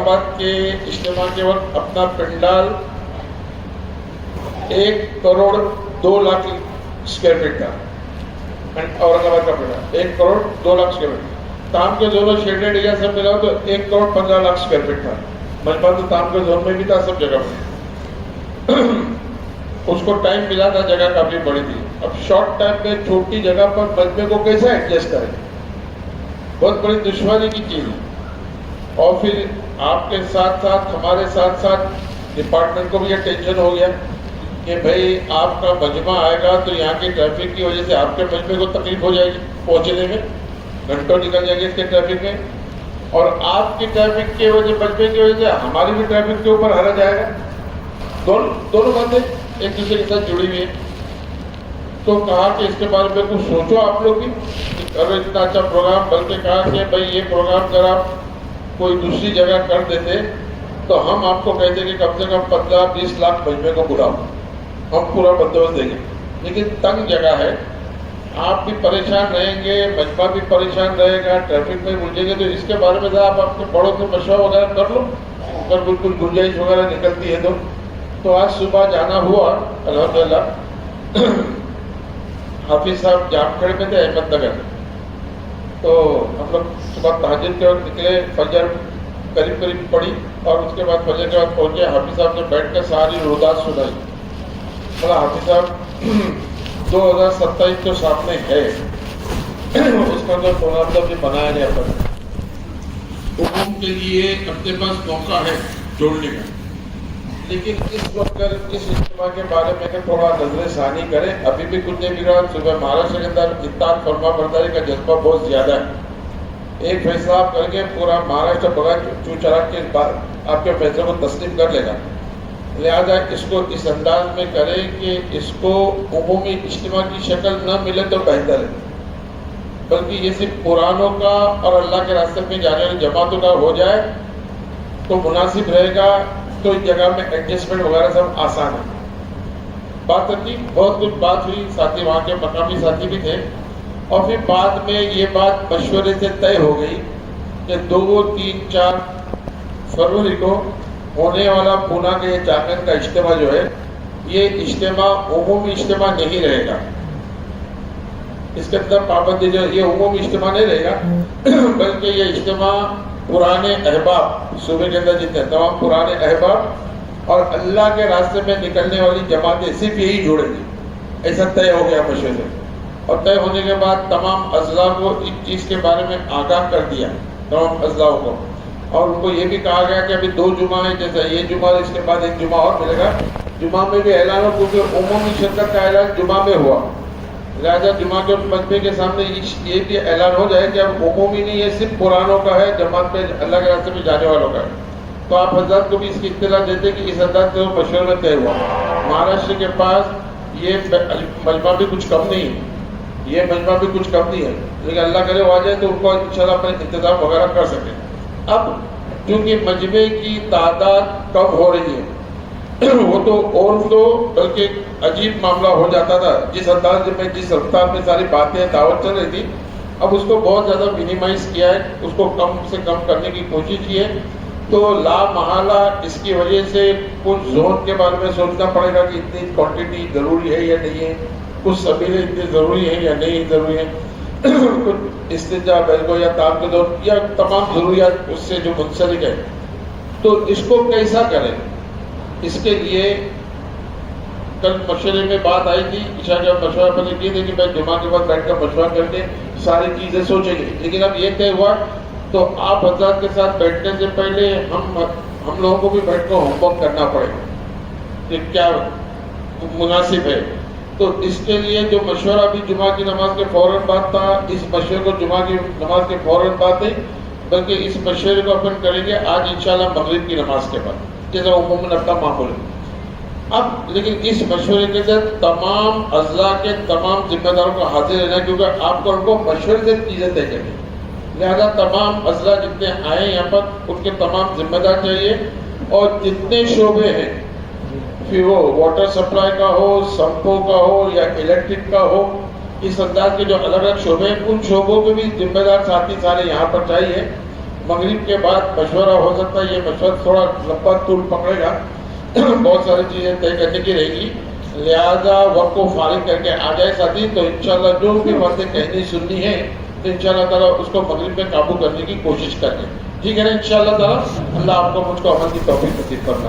آباد کے اجتماع کے وقت اپنا پنڈال 1,02,00,000 اسکوائر فٹ کا، اورنگ آباد کا پنڈال 1,02,00,000 اسکوائر فٹ، تام کے دونوں شیڈڈ ایریا سے ملا تو 1,15,00,000 اسکوائر فٹ تھا۔ مجمع تو تام کے زون میں بھی تھا، سب جگہ پر اس کو ٹائم ملا تھا، جگہ کافی بڑی تھی۔ اب شارٹ ٹائم میں چھوٹی جگہ پر مجمع کو کیسے ایڈجسٹ کریں، بہت بڑی دشواری کی چیز ہے۔ اور پھر آپ کے ساتھ ساتھ ہمارے ساتھ ساتھ ڈپارٹمنٹ کو بھی یہ ٹینشن ہو گیا کہ بھائی آپ کا مجمع آئے گا تو یہاں کی ٹریفک کی وجہ سے آپ کے مجمع کو تکلیف ہو جائے گی، پہنچنے میں گھنٹوں نکل جائے گی اس کے ٹریفک میں، اور آپ کی ٹریفک کی وجہ مجمع کی وجہ سے ہماری بھی ٹریفک کے اوپر حرج آئے گا۔ دونوں باتیں ایک دوسرے کے ساتھ جڑی ہوئی ہیں۔ تو کہا کہ اس کے بارے میں کچھ سوچو آپ لوگ بھی، اگر اتنا اچھا پروگرام، بلکہ کہا کہ بھائی یہ پروگرام اگر آپ کوئی دوسری جگہ کر دیتے تو ہم آپ کو کہتے کہ کم سے کم 15-20 لاکھ مجمع کو بلاؤ، ہم پورا بندوبست دیں گے، لیکن تنگ جگہ ہے، آپ بھی پریشان رہیں گے، مجمع بھی پریشان رہے گا، ٹریفک میں الجھیں گے، تو اس کے بارے میں ذرا آپ اپنے بڑوں سے مشورہ وغیرہ کر لو، اگر بالکل گنجائش وغیرہ نکلتی ہے تو آج صبح جانا ہوا الحمدللہ۔ حافظ صاحب جام کھڑے میں تھے احمد نگر، تو ہم لوگ صبح تہجد کے وقت نکلے، فجر قریب پڑی، اور اس کے بعد فجر کے بعد پہنچے۔ حافظ صاحب نے بیٹھ کر ساری رودات سنائی۔ بولا حافظ صاحب 2027 تو سامنے ہے، اس کا تو پروگرام بھی بنایا نہیں اپنا، عموم کے لیے اپنے پاس موقع ہے جوڑنے کا، لیکن اس وقت اس اجتماع کے بارے میں تھوڑا نظر ثانی کریں۔ ابھی بھی کچھ نہیں بگڑا، صبح مہاراشٹر کے اندر اطاعت فرما برداری کا جذبہ بہت زیادہ ہے۔ ایک فیصلہ آپ کر کے پورا مہاراشٹر بغیر چو چراغ کے بعد آپ کے فیصلے کو تسلیم کر لے گا، لہذا اس کو اس انداز میں کریں کہ اس کو عمومی اجتماع کی شکل نہ ملے تو بہتر ہے، بلکہ یہ صرف قرآنوں کا اور اللہ کے راستے میں جانے والی جماعتوں کا ہو جائے تو مناسب رہے گا، تو اس جگہ میں ایڈجسٹمنٹ وغیرہ سب آسان ہے۔ بات کی بہت کچھ بات ہوئی، ساتھی وہاں کے مقامی ساتھی بھی تھے، اور پھر بعد میں یہ بات مشورے سے طے ہو گئی کہ 2, 3, 4 فروری کو ہونے والا پونا کے یہ چاکن کا اجتماع جو ہے، یہ اجتماع عمومی اجتماع نہیں رہے گا، اس کے اندر پابندی جو یہ عمومی اجتماع نہیں رہے گا، بلکہ یہ اجتماع پرانے احباب صوبے کے اندر جتنے تمام پرانے احباب اور اللہ کے راستے میں نکلنے والی جماعتیں صرف یہی جوڑیں گی، ایسا طے ہو گیا مشورے سے۔ اور طے ہونے کے بعد تمام اضلاع کو اس چیز کے بارے میں آگاہ کر دیا، تمام اضلاع کو، اور ان کو یہ بھی کہا گیا کہ ابھی 2 جمعہ ہیں، جیسے یہ جمعہ اس کے بعد 1 جمعہ اور ملے گا، جمعہ میں بھی اعلان ہو، کیونکہ عمومی شرکت کا اعلان جمعہ میں ہوا، لہٰذا جمعہ کے مجمع کے سامنے یہ بھی اعلان ہو جائے کہ اب عمومی نہیں ہے، صرف قرآنوں کا ہے، جماعت پہ اللہ کے راستے میں جانے والوں کا ہے۔ تو آپ حضرات کو بھی اس کی اطلاع دیتے کہ اس انداز سے مشورے میں طے ہوا۔ مہاراشٹر کے پاس یہ مجمع بھی کچھ کم نہیں ہے، یہ مجمع بھی کچھ کم نہیں ہے، لیکن اللہ کرے وہ آ جائے تو ان کو انشاءاللہ اپنے انتظام وغیرہ کر سکیں۔ اب چونکہ مجمع کی تعداد کم ہو رہی ہے، وہ تو اور تو بلکہ عجیب معاملہ ہو جاتا تھا، جس انداز میں جس رفتار میں ساری باتیں دعوت چل رہی تھی، اب اس کو بہت زیادہ مینیمائز کیا ہے، اس کو کم سے کم کرنے کی کوشش کی ہے۔ تو لا محالہ اس کی وجہ سے کچھ زون کے بارے میں سوچنا پڑے گا کہ اتنی کوانٹٹی ضروری ہے یا نہیں ہے، کچھ سبیلیں اتنی ضروری ہیں یا نہیں ضروری ہیں، کچھ استنجا بیلگو یا تام کے دور یا تمام ضروریات اس سے جو منسلک ہے، تو اس کو کیسا کریں، اس کے لیے کل مشورے میں بات آئی تھی، عشاء کے مشورہ پر کی تھی کہ میں جمعہ کے بعد بیٹھ کر مشورہ کر کے ساری چیزیں سوچیں گے، لیکن اب یہ طے ہوا تو آپ حضرات کے ساتھ بیٹھنے سے پہلے ہم لوگوں کو بھی بیٹھ کر ہوم ورک کرنا پڑے گا کہ کیا مناسب ہے۔ تو اس کے لیے جو مشورہ بھی جمعہ کی نماز کے فوراً بعد تھا، اس مشورے کو جمعہ کی نماز کے فوراً بعد نہیں، بلکہ اس مشورے کو اپن کریں گے آج انشاءاللہ مغرب کی نماز کے بعد، جیسا عموماً اپنا معمول ہے۔ اب لیکن اس مشورے کے اندر تمام اضلاع کے تمام ذمہ داروں کو حاضر رہنا ہے، کیونکہ آپ کو ان کو مشورے سے چیزیں طے کرنی، لہذا تمام اضلاع جتنے آئے یہاں پر ان کے تمام ذمہ دار چاہیے، اور جتنے شعبے ہیں، پھر وہ واٹر سپلائی کا ہو، سمپو کا ہو یا الیکٹرک کا ہو، اس انداز کے جو الگ الگ شعبے ہیں، ان شعبوں کے بھی ذمہ دار ساتھی سارے یہاں پر چاہیے، مغرب کے بعد مشورہ ہو سکتا ہے، یہ مشورہ تھوڑا لمبا طول پکڑے گا، بہت ساری چیزیں طے کرنے کی رہے گی، لہذا وقت کو فارغ کر کے آ جائے ساتھی. تو انشاءاللہ جو بھی باتیں کہنی سننی ہے تو انشاءاللہ تعالیٰ اس کو مغرب میں قابو کرنے کی کوشش کریں. ٹھیک ہے نا انشاءاللہ تعالیٰ. اللہ آپ کو مجھ کو عمل کی توفیق نصیب کرنا.